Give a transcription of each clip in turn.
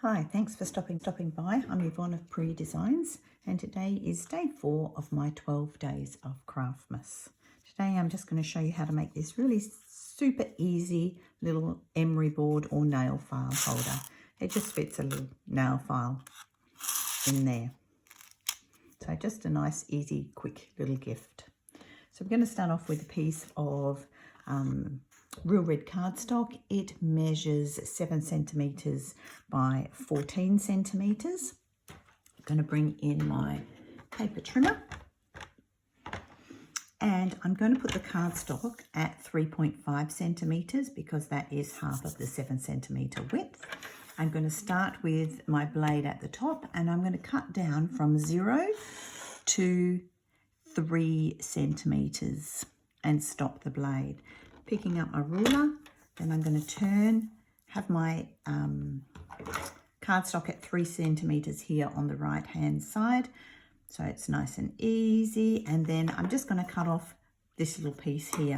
Hi, thanks for stopping by. I'm Yvonne of Pre Designs, and today is day 4 of my 12 days of Craftmas. Today I'm just going to show you how to make this really super easy little emery board or nail file holder. It just fits a little nail file in there. So just a nice, easy, quick little gift. So we're going to start off with a piece of real red cardstock. It measures 7 centimetres by 14 centimetres. I'm going to bring in my paper trimmer and I'm going to put the cardstock at 3.5 centimetres because that is half of the 7 centimetre width. I'm going to start with my blade at the top and I'm going to cut down from 0 to 3 centimetres and stop the blade. Picking up my ruler, then I'm going to have my cardstock at 3 centimetres here on the right hand side, so it's nice and easy. And then I'm just going to cut off this little piece here.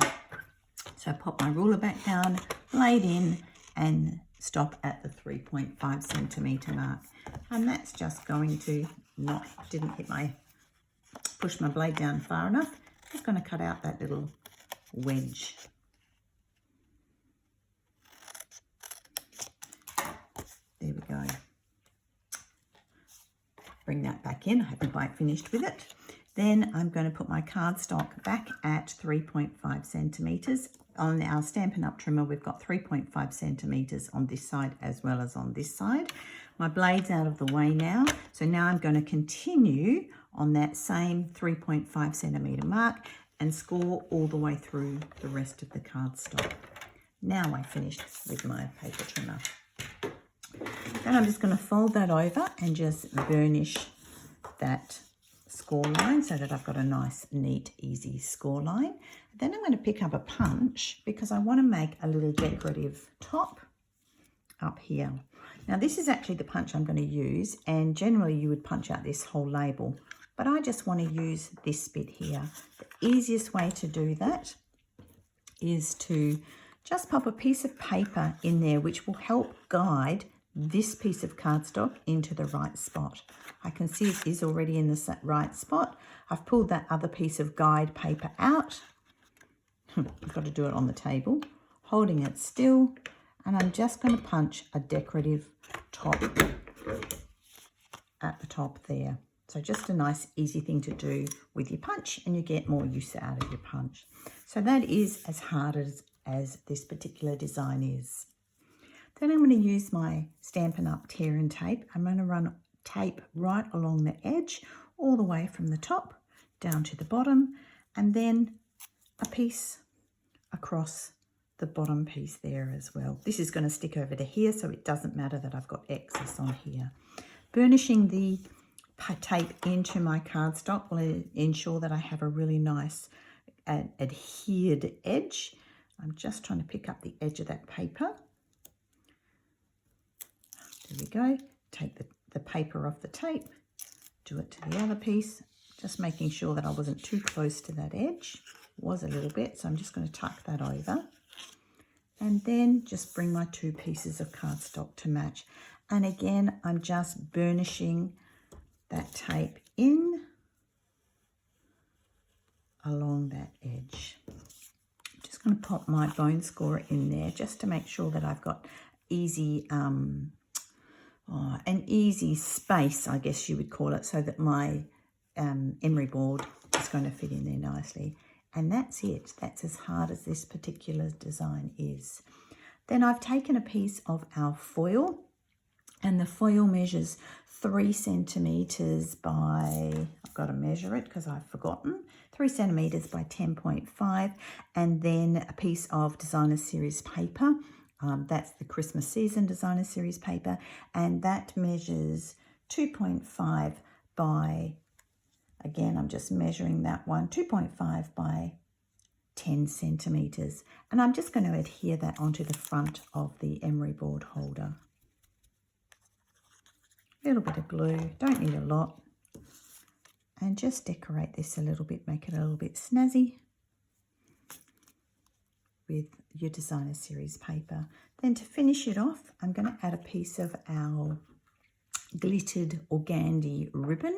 So pop my ruler back down, blade in, and stop at the 3.5 centimetre mark. And that's just going to push my blade down far enough. Just going to cut out that little wedge. There we go. Bring that back in. I haven't quite finished with it. Then I'm going to put my cardstock back at 3.5 centimetres. On our Stampin' Up! Trimmer, we've got 3.5 centimetres on this side as well as on this side. My blade's out of the way now. So now I'm going to continue on that same 3.5 centimetre mark and score all the way through the rest of the cardstock. Now I've finished with my paper trimmer. And I'm just going to fold that over and just burnish that score line so that I've got a nice, neat, easy score line. Then I'm going to pick up a punch because I want to make a little decorative top up here. Now this is actually the punch I'm going to use, and generally you would punch out this whole label, but I just want to use this bit here. The easiest way to do that is to just pop a piece of paper in there, which will help guide this piece of cardstock into the right spot. I can see it is already in the right spot. I've pulled that other piece of guide paper out. I've got to do it on the table, holding it still, and I'm just going to punch a decorative top at the top there. So just a nice, easy thing to do with your punch, and you get more use out of your punch. So that is as hard as this particular design is. Then I'm going to use my Stampin' Up! Tear and tape. I'm going to run tape right along the edge, all the way from the top down to the bottom, and then a piece across the bottom piece there as well. This is going to stick over to here, so it doesn't matter that I've got excess on here. Burnishing the tape into my cardstock will ensure that I have a really nice adhered edge. I'm just trying to pick up the edge of that paper. There we go. Take the paper off the tape, do it to the other piece, just making sure that I wasn't too close to that edge. Was a little bit, so I'm just going to tuck that over. And then just bring my 2 pieces of cardstock to match. And again, I'm just burnishing that tape in along that edge. I'm just going to pop my bone scorer in there just to make sure that I've got easy an easy space, I guess you would call it, so that my emery board is going to fit in there nicely. And that's it. That's as hard as this particular design is. Then I've taken a piece of our foil, and the foil measures 3 centimetres by, I've got to measure it because I've forgotten, 3 centimetres by 10.5, and then a piece of designer series paper. That's the Christmas season designer series paper, and that measures 2.5 by, again, I'm just measuring that one, 2.5 by 10 centimetres. And I'm just going to adhere that onto the front of the emery board holder. A little bit of glue, don't need a lot. And just decorate this a little bit, make it a little bit snazzy with your designer series paper. Then to finish it off, I'm going to add a piece of our glittered Organdy ribbon.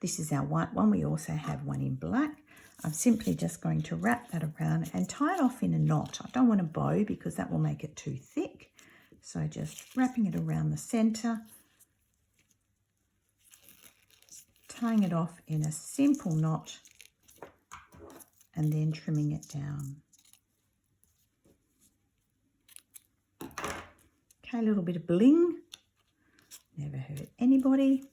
This is our white one. We also have one in black. I'm simply just going to wrap that around and tie it off in a knot. I don't want a bow because that will make it too thick. So just wrapping it around the center, tying it off in a simple knot, and then trimming it down. Okay, a little bit of bling. Never hurt anybody.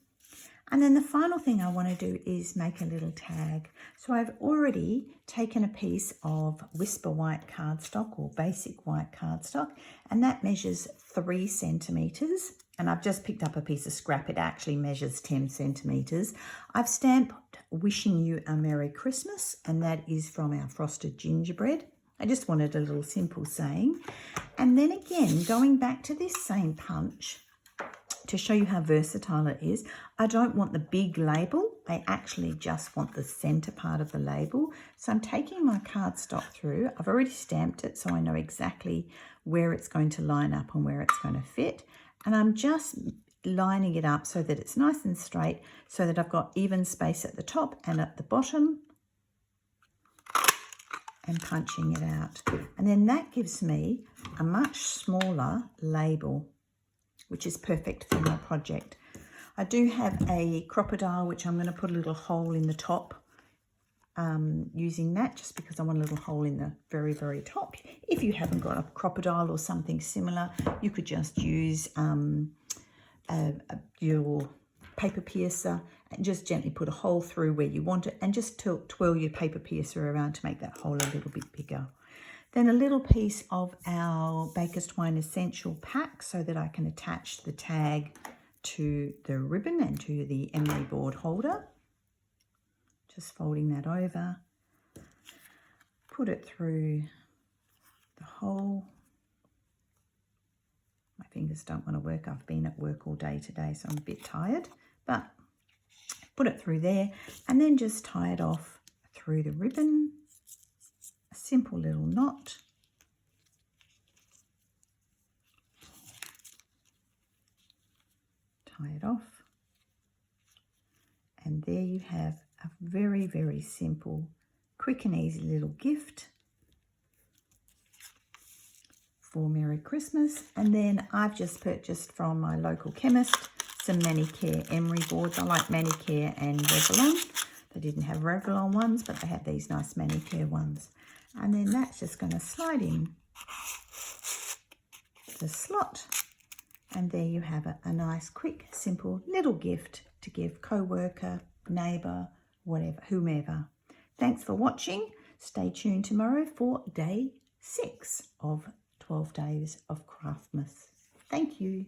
And then the final thing I want to do is make a little tag. So I've already taken a piece of Whisper white cardstock or basic white cardstock, and that measures 3 centimeters. And I've just picked up a piece of scrap. It actually measures 10 centimeters. I've stamped Wishing You a Merry Christmas, and that is from our frosted gingerbread. I just wanted a little simple saying. And then again, going back to this same punch, to show you how versatile it is, I don't want the big label. I actually just want the center part of the label. So I'm taking my cardstock through. I've already stamped it, so I know exactly where it's going to line up and where it's going to fit. And I'm just lining it up so that it's nice and straight, so that I've got even space at the top and at the bottom, and punching it out. And then that gives me a much smaller label, which is perfect for my project. I do have a crocodile, which I'm going to put a little hole in the top using that, just because I want a little hole in the very, very top. If you haven't got a crocodile or something similar, you could just use your paper piercer and just gently put a hole through where you want it, and just twirl your paper piercer around to make that hole a little bit bigger. Then a little piece of our Baker's Twine Essential pack so that I can attach the tag to the ribbon and to the Emery Board Holder. Just folding that over, put it through the hole. My fingers don't want to work. I've been at work all day today, so I'm a bit tired, but put it through there, and then just tie it off through the ribbon. A simple little knot. Tie it off. And there you have a very, very simple, quick and easy little gift for Merry Christmas. And then I've just purchased from my local chemist some Manicare Emery boards. I like Manicare and Revlon. They didn't have Revlon ones, but they have these nice Manicare ones. And then that's just going to slide in the slot. And there you have it, a nice, quick, simple little gift to give co-worker, neighbour, whatever, whomever. Thanks for watching. Stay tuned tomorrow for day 6 of 12 Days of Craftmas. Thank you.